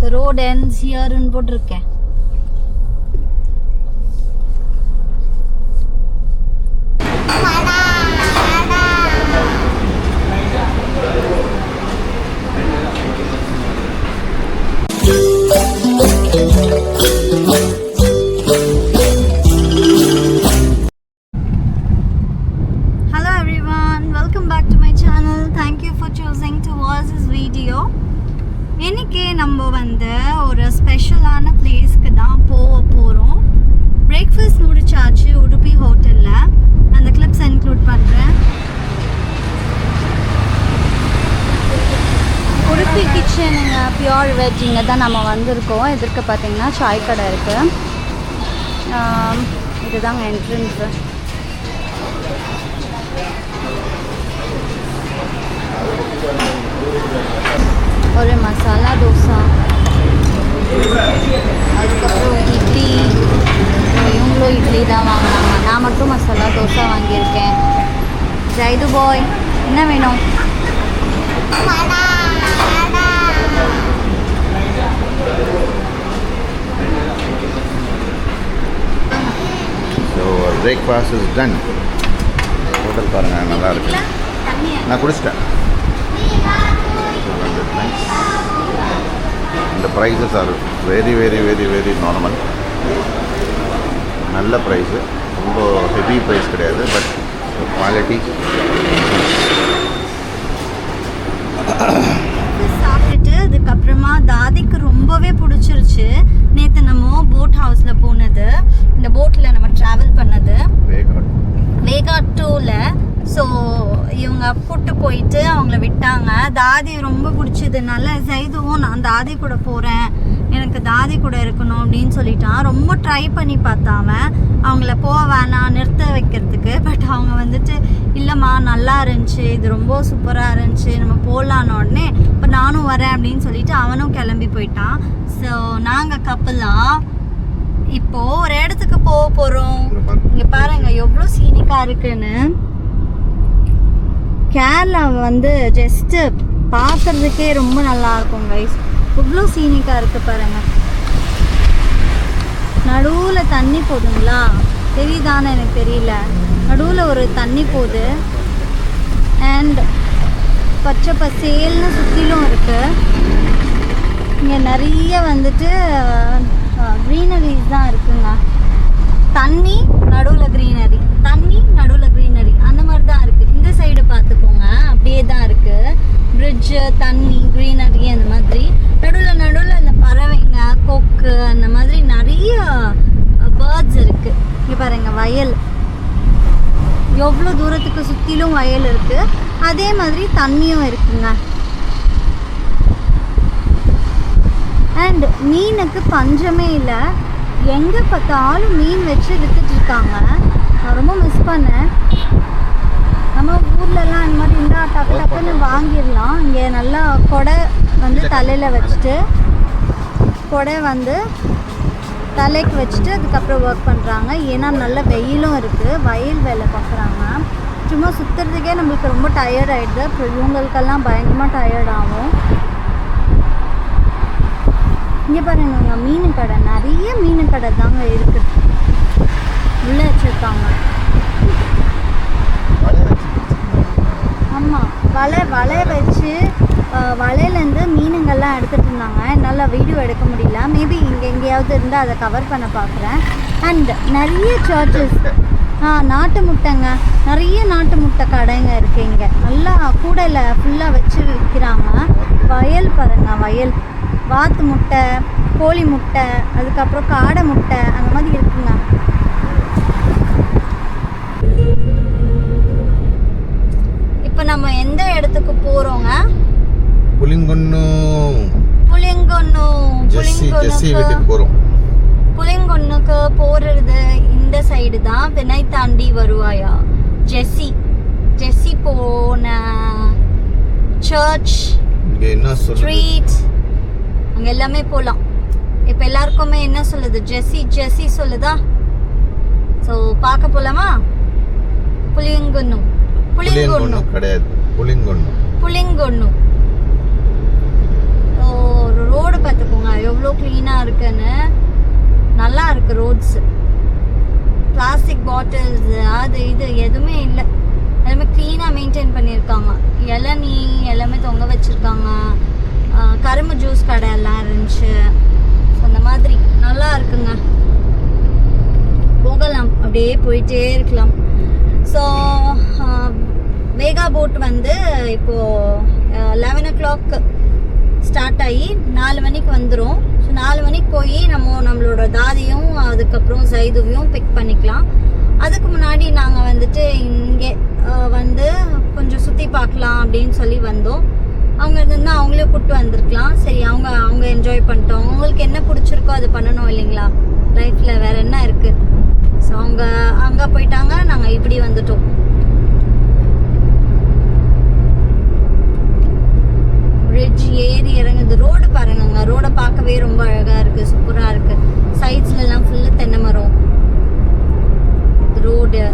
The road ends here ன்னு போட்டிருக்கேன். Hello everyone, welcome back to my channel. Thank you for choosing to watch this video. இன்னைக்கு நம்ம வந்து ஒரு ஸ்பெஷலான பிளேஸ்க்கு தான் போகிறோம். பிரேக்ஃபாஸ்ட் முடிச்சாச்சு உடுப்பி ஹோட்டலில். அந்த கிளிப்ஸ் இன்க்ளூட் பண்ணுறேன். உடுப்பி கிச்சனுங்க, பியோர் வெஜ். இங்கே தான் நம்ம வந்திருக்கோம். எதிர்க்க பார்த்தீங்கன்னா சாய் கடை இருக்குது. இதுதாங்க என்ட்ரன்ஸு. ஒரு மசாலா தோசை, அதுக்கப்புறம் இட்லி. இவங்களும் இட்லி தான் வாங்கினாங்க. நான் மட்டும் மசாலா தோசை வாங்கியிருக்கேன். ஜைது பாய், என்ன வேணும்? So breakfast is done. Hotel பாருங்க, நல்லா இருக்கு. நான் குடிச்சிட்டேன். Nice. The prices are very normal. நல்ல ப்ரைஸு, ரொம்ப ஹெவி ப்ரைஸ் கிடையாது, பட் குவாலிட்டி. சாப்பிட்டுட்டு அதுக்கப்புறமா தாதிக்கு ரொம்பவே பிடிச்சிருச்சு. நேற்று நம்ம போட் ஹவுஸில் போனது, இந்த போட்டில் நம்ம ட்ராவல் பண்ணது வேகாட் 2ல். ஸோ இவங்க கூப்பிட்டு போயிட்டு அவங்கள விட்டாங்க. தாதி ரொம்ப பிடிச்சதுனால ஜெய்துவும் நான் தாதி கூட போகிறேன், எனக்கு தாதி கூட இருக்கணும் அப்படின்னு சொல்லிட்டான். ரொம்ப ட்ரை பண்ணி பார்த்தாம அவங்கள போக வேணாம் நிறுத்த வைக்கிறதுக்கு. பட் அவங்க வந்துட்டு இல்லைம்மா நல்லா இருந்துச்சு, இது ரொம்ப சூப்பராக இருந்துச்சு, நம்ம போகலான்னு உடனே இப்போ நானும் வரேன் அப்படின்னு சொல்லிட்டு அவனும் கிளம்பி போயிட்டான். ஸோ நாங்கள் கப்பலாக இப்போது ஒரு இடத்துக்கு போக போகிறோம். இங்கே பாருங்க எவ்வளோ சீனிக்காக இருக்குன்னு. கேரளா வந்து ஜஸ்ட்டு பார்க்குறதுக்கே ரொம்ப நல்லாயிருக்கும் கைஸ். இவ்வளோ சீனிக்காக இருக்குது பாருங்கள். நடுவில் தண்ணி போகுதுங்களா, தெரியுதான்னு எனக்கு தெரியல. நடுவில் ஒரு தண்ணி போகுது. அண்ட் பச்சை பசேல்னு சுற்றிலும் இருக்குது. இங்கே நிறைய வந்துட்டு க்ரீனரிஸ் தான் இருக்குங்க. தண்ணி நடுவில் க்ரீனரி, தண்ணி நடுவில் க்ரீனரி, அந்த மாதிரி தான் இருக்குது. இந்த சைடு பார்த்துக்கோங்க, அப்படியே தான் இருக்குது. பிரிட்ஜு, தண்ணி, க்ரீனரி, அந்த மாதிரி நடுவில் இந்த பறவைங்க, கொக்கு, அந்த மாதிரி நிறைய பேர்ட்ஸ் இருக்குது. இங்கே பாருங்கள் வயல், எவ்வளோ தூரத்துக்கு சுற்றிலும் வயல் இருக்குது. அதே மாதிரி தண்ணியும் இருக்குங்க. அண்ட் மீனுக்கு பஞ்சமே இல்லை. எங்கே பார்த்தாலும் மீன் வச்சு விற்றுட்ருக்காங்க. நான் ரொம்ப மிஸ் பண்ணேன். நம்ம ஊர்லலாம் இந்த மாதிரி இருந்தால் டக்கு டக்குன்னு வாங்கிடலாம். இங்கே நல்லா கொடை வந்து தலையில் வச்சுட்டு, கொடை வந்து தலைக்கு வச்சுட்டு அதுக்கப்புறம் ஒர்க் பண்ணுறாங்க. ஏன்னா நல்ல வெயிலும் இருக்குது, வயல் வேலை பார்க்குறாங்க. சும்மா சுற்றுறதுக்கே நம்மளுக்கு ரொம்ப டயர்ட் ஆகிடுது. அப்புறம் இவங்களுக்கெல்லாம் பயங்கரமாக டயர்ட் ஆகும். இங்கே பாருங்க மீன் கடை, நிறைய மீன் கடை தாங்க இருக்குது. உள்ளே வச்சுருக்காங்க. ஆமாம், வலை வச்சு வலையிலேருந்து மீனுங்கள்லாம் எடுத்துகிட்டு இருந்தாங்க. என்னால் வீடியோ எடுக்க முடியல. மேபி இங்கே எங்கேயாவது இருந்தால் அதை கவர் பண்ண பார்க்குறேன். அண்ட் நிறைய சர்ச்சஸ், நாட்டு முட்டைங்க, நிறைய நாட்டு முட்டை கடைங்க இருக்குது இங்கே. நல்லா கூடையில் ஃபுல்லாக வச்சு விற்கிறாங்க. வயல் பாருங்க, வயல், வாத்து முட்டை, கோழி முட்டை, அதுக்கப்புறம் காடை முட்டை, அந்த மாதிரி இருக்குங்க. இப்போ நம்ம எந்த இடத்துக்கு போகிறோங்க? புளிங்கொன்னுக்கு போகிறது இந்த சைடு தான். வினை தாண்டி வருவாயா? ஜெஸ்ஸி போன சர்ச் ஸ்ட்ரீட், அங்கே எல்லாமே போகலாம். இப்போ எல்லாருக்குமே என்ன சொல்லுது? ஜெஸ்ஸி சொல்லுதா? ஸோ பார்க்க போகலாமா? புளியங்கொன்னு கிடையாது, புளிங்கொன்னு. ஒரு ரோடு பார்த்துக்கோங்க, எப்படிலாம் இருக்குன்னு. நல்லா இருக்கு ரோட்ஸ். பிளாஸ்டிக் பாட்டில்ஸ் அது இது எதுவுமே இல்லை. எல்லாமே க்ளீனாக மெயின்டைன் பண்ணியிருக்காங்க. இளநீ எல்லாமே தொங்க வச்சுருக்காங்க. கரும்பு ஜூஸ் கடை எல்லாம் இருந்துச்சு. ஸோ அந்த மாதிரி நல்லா இருக்குங்க. போகலாம், அப்படியே போயிட்டே இருக்கலாம். ஸோ வேகா போட் வந்து இப்போது 11 o'clock ஸ்டார்ட் ஆகி 4 மணிக்கு வந்துடும். ஸோ 4 மணிக்கு போய் நம்மளோட தாதியும் அதுக்கப்புறம் சைதுவையும் பிக் பண்ணிக்கலாம். அதுக்கு முன்னாடி நாங்கள் வந்துட்டு இங்கே வந்து கொஞ்சம் சுற்றி பார்க்கலாம் அப்படின்னு சொல்லி வந்தோம். அவங்க இருந்தால் அவங்களே கூப்பிட்டு வந்திருக்கலாம். சரி, அவங்க என்ஜாய் பண்ணிட்டோம். அவங்களுக்கு என்ன பிடிச்சிருக்கோ அது பண்ணணும் இல்லைங்களா லைஃப்பில், வேறு என்ன இருக்குது. ஸோ அவங்க அங்கே போயிட்டாங்க, நாங்கள் இப்படி வந்துட்டோம். பிரிட்ஜ் ஏறி இறங்குது. ரோடு பாருங்கங்க, ரோடை பார்க்கவே ரொம்ப அழகாக இருக்குது, சூப்பராக இருக்குது. சைட்ஸ்லாம் ஃபுல்லாக தென்னை மரம். ரோடு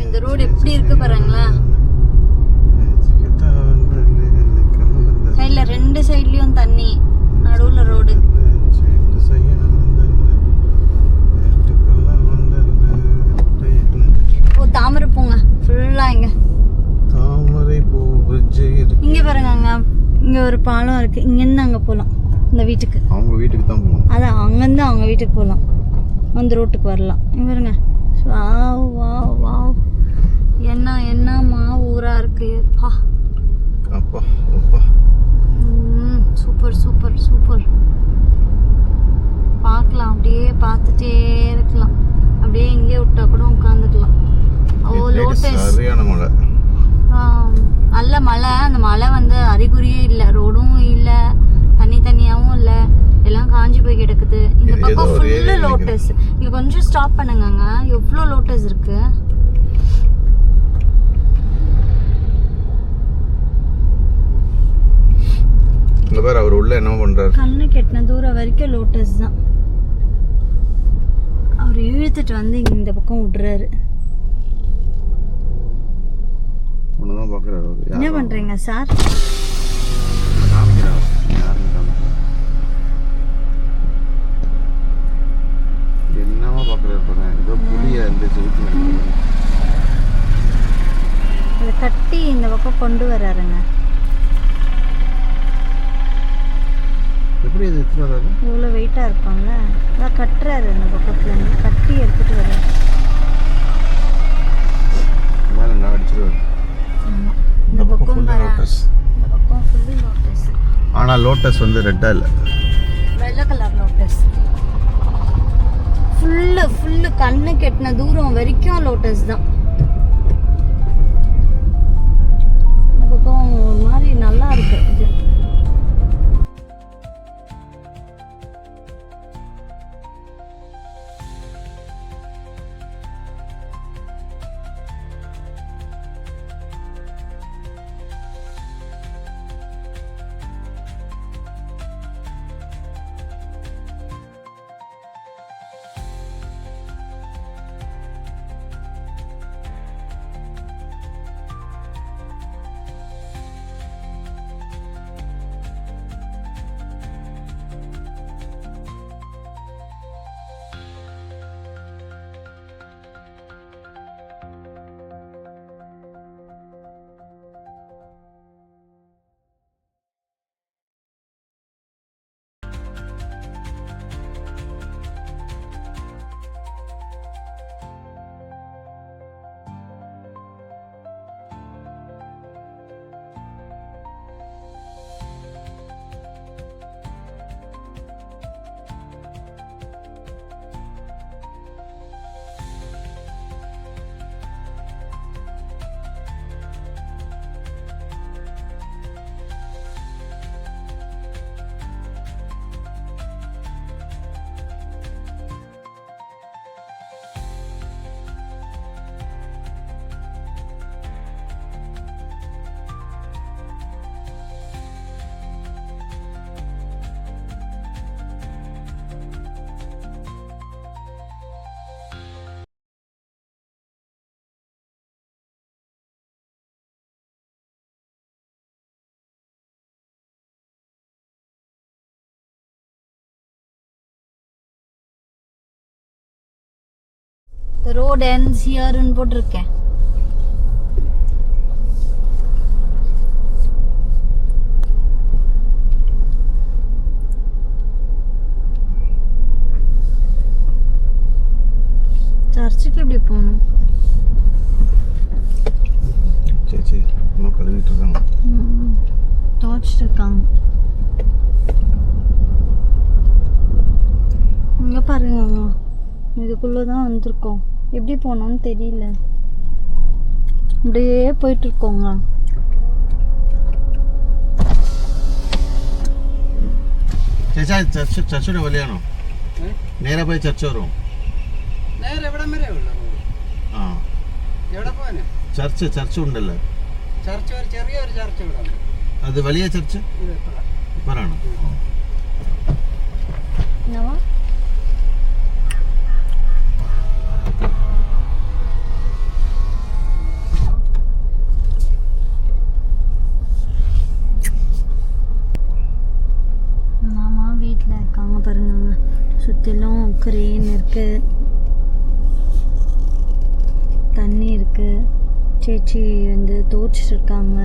இந்த ரோடு எப்படி இருக்கு பாருங்களா. சைடுல 2 சைட்லயும் தண்ணி, நடுவுல ரோடு. ஓ தாமரை பூங்க ஃபுல்லா இங்க. தாமரை பூ இங்க பாருங்க, இங்க ஒரு பாலம் இருக்கு. இங்க இருந்து அங்க போலாம் இந்த வீட்டுக்கு. அவங்க வீட்டுக்கு தான் போகணும். அதான் அங்கேருந்து அவங்க வீட்டுக்கு போகலாம், அந்த ரோட்டுக்கு வரலாம். இங்க பாருங்க, வாவ் வாவ் வாவ், என்னம்மா ஊரா இருக்கு. பா அப்பா அப்பா, சூப்பர் சூப்பர் சூப்பர். பார்க்கலாம், அப்படியே பார்த்துட்டே இருக்கலாம். அப்படியே இங்கே விட்டா கூட உட்காந்துக்கலாம். ஓ லோட்டஸ், சரியான மழை, நல்ல மழை. அந்த மழை வந்து அறிகுறியே இல்லை, ரோடும் இல்லை, தண்ணியாவும் இல்லை, எல்லாம் காஞ்சி போய் கிடக்குது. இந்த பக்கம் ஃபுல்லு லோட்டஸ். இங்க கொஞ்சம் ஸ்டாப் பண்ணுங்க, எவ்வளோ லோட்டஸ் இருக்கு. இந்த பேர் அவர் உள்ள என்ன பண்றாரு? கண்ணு கெட்டின தூரம் வரைக்கும் லோட்டஸ் தான். அவர் இழுத்துட்டு வந்து இங்க இந்த பக்கம் விடுறாரு. ஒண்ணுதான் பாக்குறாரு. என்ன பண்றீங்க சார்? என்னவா பாக்குறாரு பாருங்க. ஏதோ புளிய இந்த செவுத்து அதை கட்டி இந்த பக்கம் கொண்டு வராருங்க. எப்படி இது எடுத்துட்டு வராரு? இவ்வளோ வெயிட்டாக இருக்கும்ல, அதான் கட்டுறாரு. இந்த பக்கத்துல இருந்து கட்டி எடுத்துட்டு வர்றாரு. மேலே நான் அடிச்சிருவாரு. இந்த பக்கம் ஃபுல்லு லோட்டஸ். இந்த பக்கம் ஃபுல்லு லோட்டஸ். ஆனால் லோட்டஸ் வந்து ரெட்டா இல்லை, வெள்ளை கலர் லோட்டஸ். ஃபுல்லு கண்ணு கெட்டின தூரம் வரைக்கும் லோட்டஸ் தான். இந்த பக்கம் ஒரு மாதிரி நல்லா இருக்கு இது. The road ends here ன்னு போட்டிருக்கேன். சர்ச்சுக்கு எப்படி போகணும்? சரி இன்னும் கழுவிட்டு இருக்காங்க, துவைச்சிட்டு இருக்காங்க. இங்கே பாருங்க, இதுக்குள்ளே தான் வந்திருக்கோம். எப்படி போனோம்னு தெரியல, அப்படியே போயிட்டு இருக்கோங்க. ചേച്ചാ ചർച്ചയുടെ വലിയാണോ? നേരെ പോയി ചർച്ച വരും. ആ ചർച്ച ഉണ്ടല്ലോ, അത് വലിയ ചർച്ച് ഇപ്പറാണ്. சுற்றிலும் கிரேன் இருக்குது, தண்ணி இருக்குது. சேச்சி வந்து துவைச்சிட்ருக்காங்க.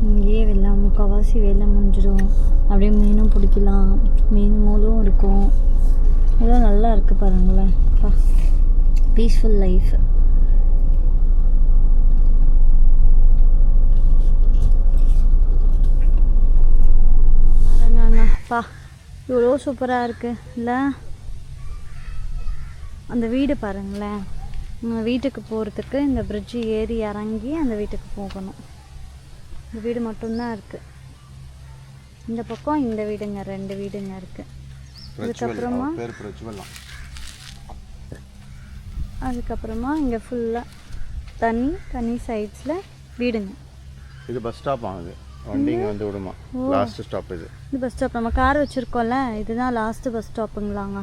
இங்கேயே வெள்ளம் முக்கால்வாசி வேலை முடிஞ்சிடும். அப்படியே மீனும் பிடிக்கலாம், மீன் மூலம் இருக்கும். இதெல்லாம் நல்லா இருக்குது பாருங்களேன். Peaceful life. பாருங்கப்பா, இவ்வளோ சூப்பராக இருக்குது இல்லை? அந்த வீடு பாருங்களேன். வீட்டுக்கு போகிறதுக்கு இந்த பிரிட்ஜு ஏறி இறங்கி அந்த வீட்டுக்கு போகணும். இந்த வீடு மட்டும்தான் இருக்குது. இந்த பக்கம் இந்த வீடுங்க, 2 வீடுங்க இருக்குது. அதுக்கப்புறமா இங்கே ஃபுல்லாக தண்ணி சைட்ஸில் வீடுங்க. இது பஸ் ஸ்டாப் ஆகுது, வண்டிங்க வந்து விடுமா. லாஸ்ட் ஸ்டாப் இது. இது பஸ் ஸ்டாப். நம்ம கார் வச்சுருக்கோம்ல, இதுதான் லாஸ்ட்டு பஸ் ஸ்டாப்புங்களாங்க.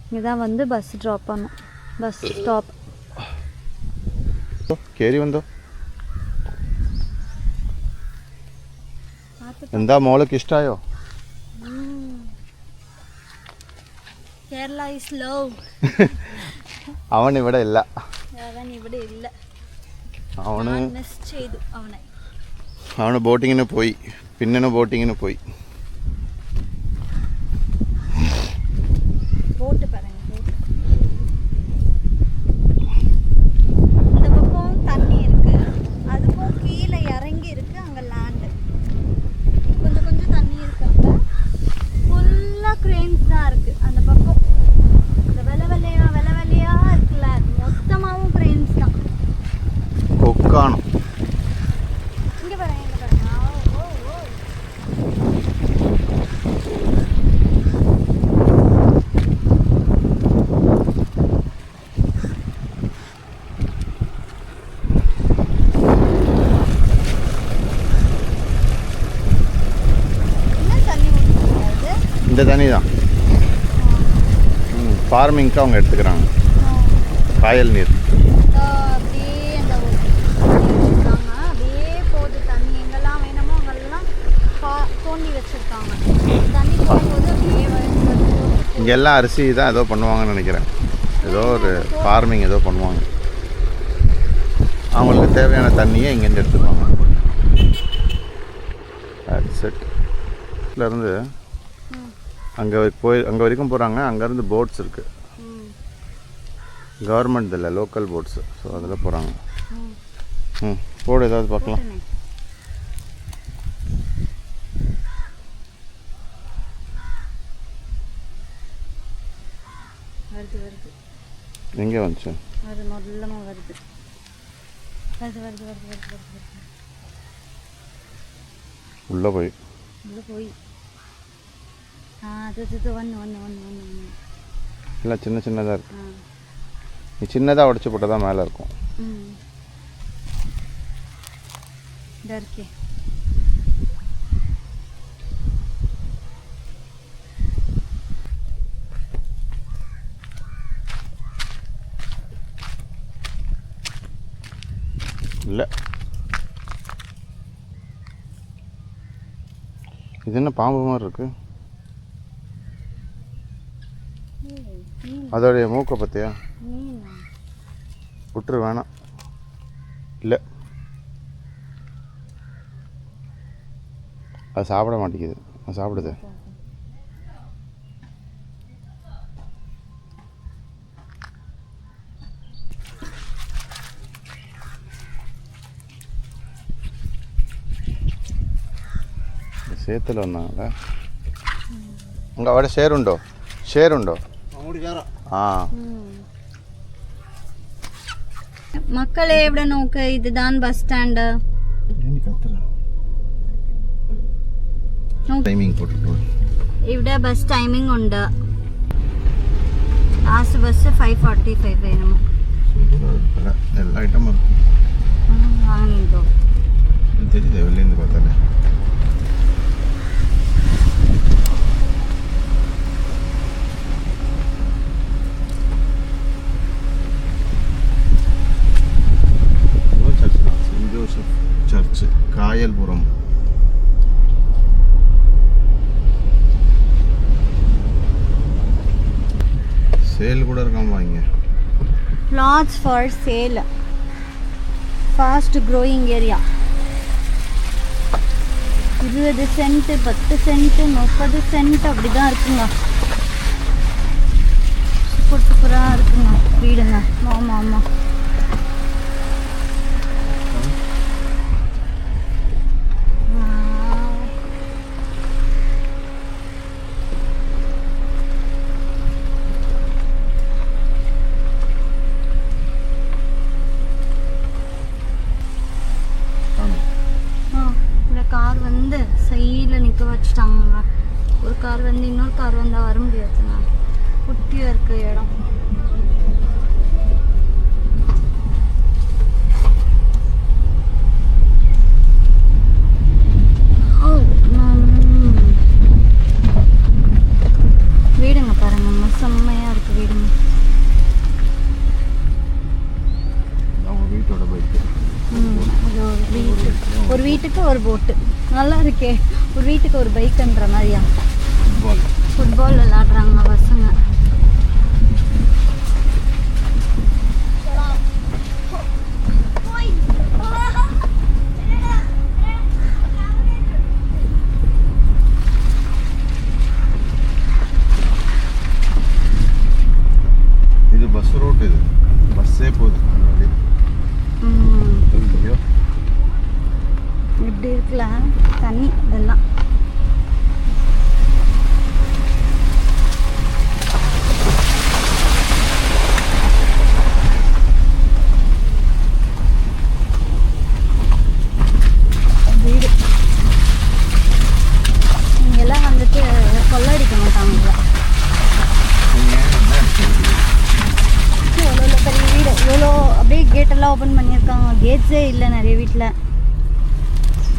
இங்கே தான் வந்து பஸ் ட்ராப் பண்ணும். Bus stop. കയറി വന്നോ. എന്താ മോൾക്ക് ഇഷ്ടായോ? Kerala is love. അവൻ ഇവിടെ ഇല്ല. അവന് ബോട്ടിങ്ങിന് പോയി. പിന്നെ ബോട്ടിങ്ങിന് പോയി. കൊക്കാണോ? இந்த தண்ணி தான் ஃபார்மிங்க்கு அவங்க எடுத்துக்கிறாங்க. காயல் நீர். இங்கெல்லாம் அரிசி தான் ஏதோ பண்ணுவாங்கன்னு நினைக்கிறேன். ஏதோ ஒரு ஃபார்மிங் ஏதோ பண்ணுவாங்க. அவங்களுக்கு தேவையான தண்ணியை இங்கேருந்து எடுத்துக்குவாங்க. இருந்து அங்கே வரைக்கும் போகிறாங்க. அங்கேருந்து போட்ஸ் இருக்குது. கவர்மெண்ட் இல்லை, லோக்கல் போட்ஸு. ஸோ அதில் போகிறாங்க. போடு ஏதாவது பார்க்கலாம். எங்கே வந்துச்சு? உள்ளே போய் இல்லை, சின்ன சின்னதாக இருக்கு. நீ சின்னதாக உடச்சி போட்டால் தான் மேலே இருக்கும். இல்லை, இது என்ன பாம்பு மாதிரி இருக்கு? அதோடைய மூக்கை பற்றியா? விட்டுரு, வேணாம். இல்லை, அது சாப்பிட மாட்டேங்குது. அது சாப்பிடுது. సేతులు ఉన్నాగా. ఇంకా അവിടെ ഷെയറുണ്ടോ? മക്കളെ എവിടെ നോക്ക്, ഇതാണ് ബസ് സ്റ്റാൻഡ്. ഇവിടെ ബസ് ടൈമിംഗ് ഉണ്ട്. ലാസ്റ്റ് ബസ് 5:45 വേണം. എല്ലാ ഐറ്റം വാങ്ങിക്കോ. வெளிலேருந்து பார்த்தாலே cent Joseph church, Kayalpuram. Sale கூட இருக்காமா இங்கே. Plots for sale. Fast growing area. 20 cent 10 cent 30 cent அப்படிதான் இருக்குங்க. சூப்பராக இருக்குங்க வீடுங்க. ஆமாம் ஆமாம். கார் வந்து சைடில் நிற்க வச்சுட்டாங்க. ஒரு கார் வந்து இன்னொரு கார் வந்தால் வர முடியாதுங்க. குட்டியாக இருக்க இடம். வீடுங்க பாருங்க, செம்மையாக இருக்கு வீடுங்க. வீட்டோட பைக்கு. ஒரு வீட்டுக்கு ஒரு போட்டு. நல்லா இருக்கே. ஒரு வீட்டுக்கு ஒரு பைக்குன்ற மாதிரியா. ஃபுட்பால் விளாடுறாங்க பசங்க. இது பஸ் ரூட். இது பஸ்ஸே போகுது. இப்படி இருக்குல்ல தண்ணி இதெல்லாம். வீடு இங்கெல்லாம் வந்துட்டு கொள்ளடிக்க மாட்டாங்க. எவ்வளோ பெரிய வீடு, எவ்வளோ அப்படியே கேட்டெல்லாம் ஓப்பன் பண்ணியிருக்காங்க. கேட்ஸே இல்லை நிறைய வீட்டில்.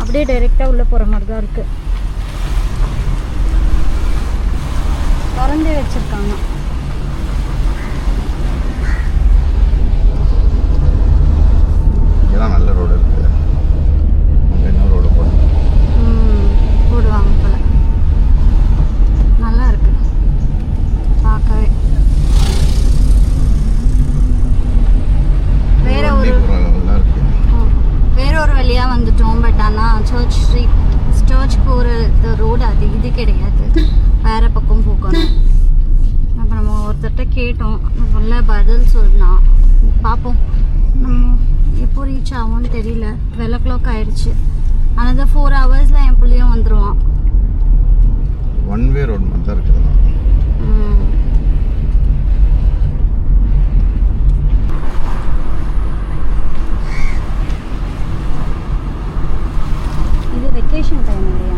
அப்படியே டைரெக்டாக உள்ளே போகிற மாதிரி தான் இருக்குது. திறந்தே வச்சுருக்காங்க. இதெல்லாம் நல்ல ரோடு இருக்குது. என்ன ரோடு போடுவாங்க போல. நல்லா இருக்கு பார்க்கவே. வேற ஒரு வழியாக வந்துட்டோம். பட் ஆனால் சர்ச் போகிற ரோடு அது இது கிடையாது. வேறு பக்கம் போகணும். அப்போ நம்ம ஒருத்தர்கிட்ட கேட்டோம். நல்ல பதில் சொன்னான். பார்ப்போம் நம்ம எப்போ ரீச் ஆகும்னு தெரியல. 12 o'clock ஆயிடுச்சு. ஆனால் 4 hours என் பிள்ளையும் வந்துடுவான். ஒன் வே ரோடு மாதிரி தான் இருக்குது. வெக்கேஷன் டைம் இல்லையா?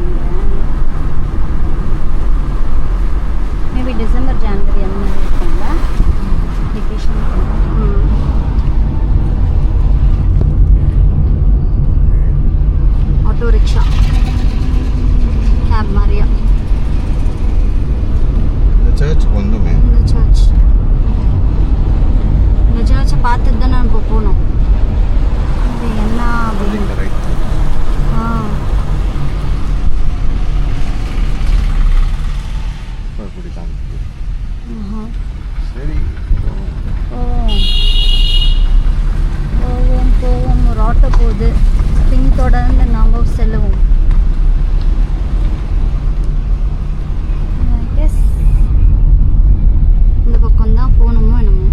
மேபி டிசம்பர் ஜனவரி அந்த மாதிரி இருக்குங்களா vacation time. Auto rickshaw cab மாதிரியா. இந்த சர்ச்சுக்கு வந்துமே. இந்த சர்ச்சை பார்த்துட்டு தான் நம்ம போகணும். இது என்ன அப்படின்னு. சரி போவோம். ஒரு ஆட்டோ போகுது. பின்தொடர்ந்து நாம் செல்லுவோம். இந்த பக்கம் தான் போகணுமோ என்னமோ.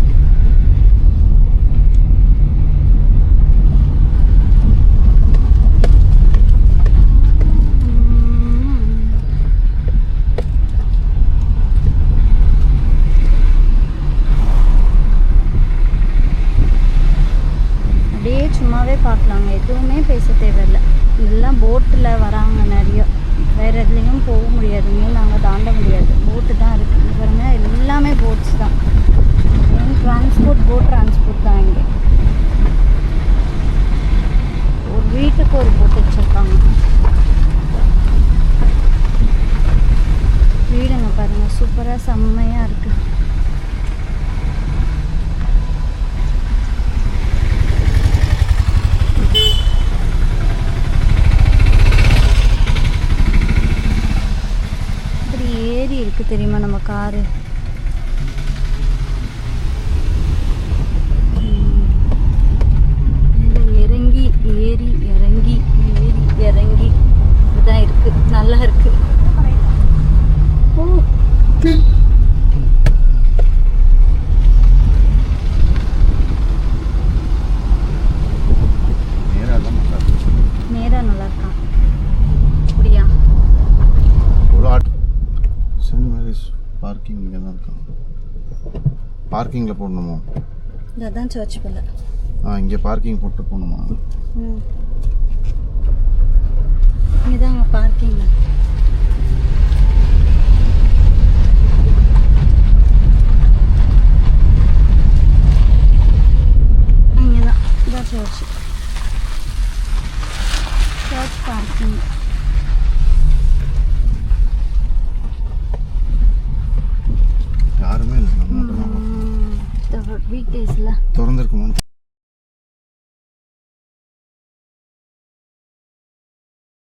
சும்மாவே பார்க்கலாங்க. எதுவுமே பேச தேவையில்லை. இதெல்லாம் போட்டில் வராங்க நிறைய. வேறு எதுலேயும் போக முடியாது. நாங்கள் தாண்ட முடியாது. போட்டு தான் இருக்குது பாருங்க. எல்லாமே போட்ஸ் தான். மெயின் டிரான்ஸ்போர்ட் போட் டிரான்ஸ்போர்ட் தான். இங்கே ஒரு வீட்டுக்கு ஒரு போட் வச்சுருக்காங்க. வீடுங்க பாருங்கள். சூப்பராக செம்மையாக இருக்குது. தெரியுமா நம்ம காரு பார்க்கிங் இங்கே தான் இருக்கான். பார்க்கிங்கில் போடணுமோ? இதான் சர்ச் போல. இங்கே பார்க்கிங் போட்டு போகணுமா? இங்கே தான் பார்க்கிங். இங்கே தான் இதான் சர்ச். Search parking. யாருமே இல்லை, நம்ம மட்டும் தான். வீக் டேஸில் திறந்துருக்குமோன்னு